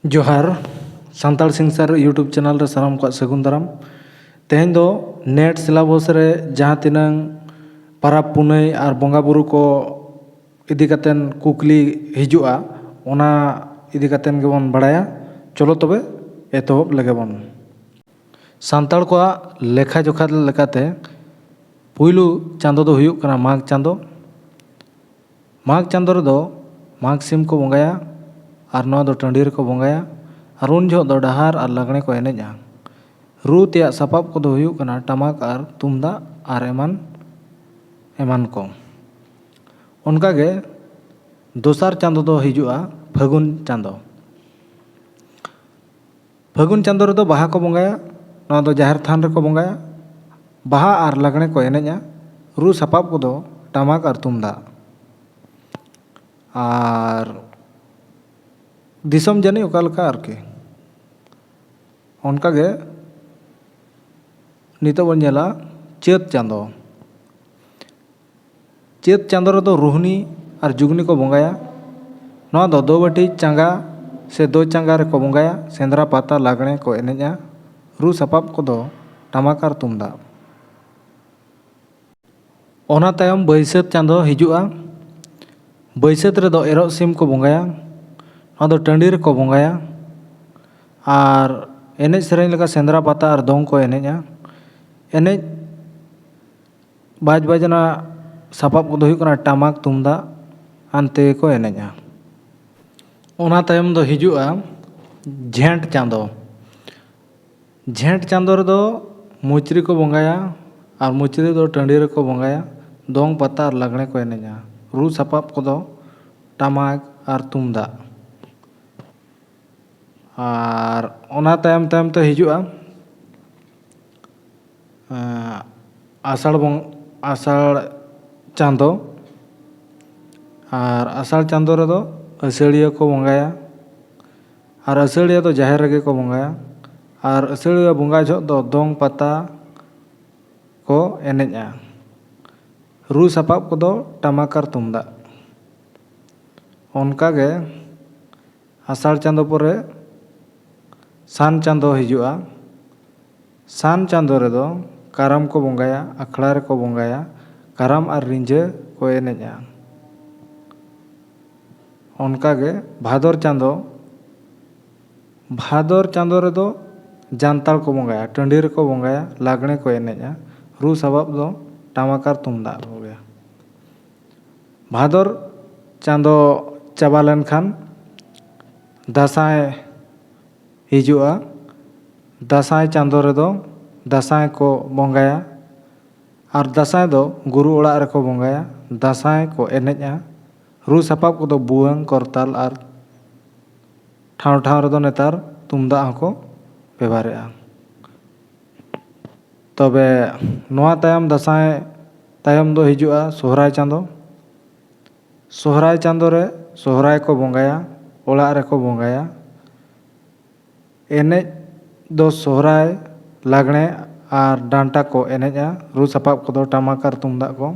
जोहार सानताल सिंगसार YouTube channel रे सानाम को सगुन दाराम तेहें दो नेट सिलेबस रे जहाँ तिनांग पाराब पुनई और बंगा बुरु को इदी कतेन कुकली हिजुआ ओना इदी कतेन गेबन बड़ाया चलो तबे एतोहब लगेबन सानताल को लेखा जोखा लेकाते पुइलु चांदो दो हुयुग कना माघ चांदो रे दो माघ सिम को बंगाया और नवा दो टंडी रे को बंगाया और उन जो दो डहार और लगने को एनेजा रू तेया सपाब को दो हुयुग कना टमाक और तुमदा और एमान को उनका गे दोसार चांदो दो हिजुआ फागुन चांदो रे दो बाहा को बंगाया नवा दो जाहिर थान रे को बंगाया बाहा और लगने को एनेजा रू सपाब को दो टमाक और तुमदा और दिसम जानी ओकालका आरके उनका गे नितो बन नेला चेत चांदो रे दो रोहनी और जुगनी को बंगाया नवा दो बटी चांगा से दो चांगा रे को बंगाया सेंद्रा पाता लागणे को एनेजा रू सपाब को दो टमाक और तुमदा ओना तायम बैसाख चांदो हिजुआ बैसाख रे दो एरो सिम को बंगाया नवा दो टंडी रे को बंगाया और एनेज सेरेñ लेका सेंद्रा पाता और दोंग को एनेजा एनेज बाजना सपाब को दो हुयुग कना टमाक तुमदा आनते को एनेजा ओना तायम दो हिजुआ झेंट चांदो रे दो मुचरी को बंगाया और मुचरी दो टंडी रे को बंगाया दोंग पाता और लगने को एनेजा रू सपाब को दो टमाक और तुमदा और ओना तायम तो हिजुआ आषाढ़ चांदो और आषाढ़ चांदो रे दो असाड़िया को बंगाया और असाड़िया दो जाहिर रेगे को बंगाया और असाड़िया बंगा जो दो दोंग पाता को एनेजा रू सपाब को दो टमाक और तुमदा उनका गे आषाढ़ चांदो परे सान चांदो हिजुआ सान चांदो रे दो कारम को बंगाया अखड़ा रे को बंगाया कारम और रिंझे को एनेजा उनका गे भादर चांदो रे दो जानताल को बंगाया टंडी रे को बंगाया लागणे को एनेजा रू सबाब दो टमाक और तुमदा हो गया भादर चांदो चाबा लेनखान दासाय हिजुआ दासाय चांदो रे दो दासाय को बंगाया और दासाय दो गुरु ओड़ा रे को बंगाया दासाय को एनेजा रू सपाब को दो बुआंग करताल और ठाव ठाव रे दो नेतार तुमदा हको व्यवहारेआ तबे नवा तायम दासाय तायम दो हिजुआ सोहराय चांदो रे सोहराय को बंगाया ओड़ा रे को बंगाया एनेज दो सोहराय लागणे और डांटा को एनेजा रू सपाब को दो टमाक और तुमदा को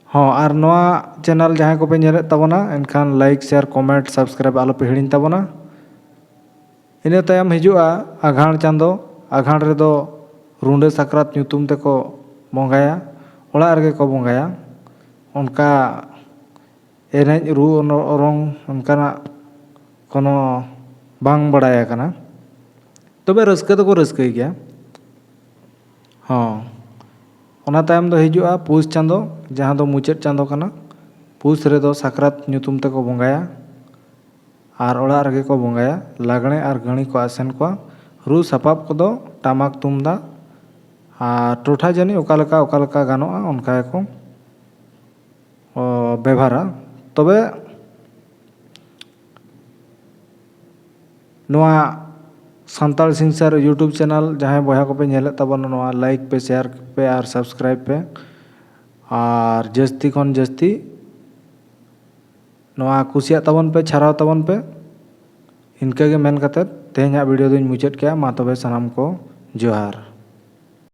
हाँ और नवा चैनल जहाँ को पे नेले तबना एनखान लाइक शेयर कमेंट सब्सक्राइब आलो पे हिड़िन तबना इना तायम हिजुआ आघाण चांदो आघाण रे दो रुंडे साकरात ᱧᱩᱛᱩᱢ ते को बंगाया ओड़ा रे को बंगाया उनका एनेज रू ओरंग उनकाना कोनो बांग बड़ाया कना तबे रस्के तो को रस्के गया हाँ ओना तायम दो हिजुआ पुष चांदो जहाँ दो मुचाद चांदो कना पुष रे दो साकरात ᱧᱩᱛᱩᱢ ते को बंगाया और ओड़ा रे को बंगाया लागणे और गणी को आसेन को रू सपाब को दो टमाक तुमदा और टोठा जानी ओकालका गानोआ उनका को व्यवहारा तबे नवा सानताल सिंगसार यूट्यूब चैनल जहाँ बया को पे नेले तबन नवा लाइक पे शेयर पे और सब्सक्राइब पे और जस्ती खन जस्ती नवा कुसिया तबन पे छाराव तबन पे इनका गे मेन कते तेहेंया वीडियो दुñ मुचाद किया मा तबे सनाम को जोहार।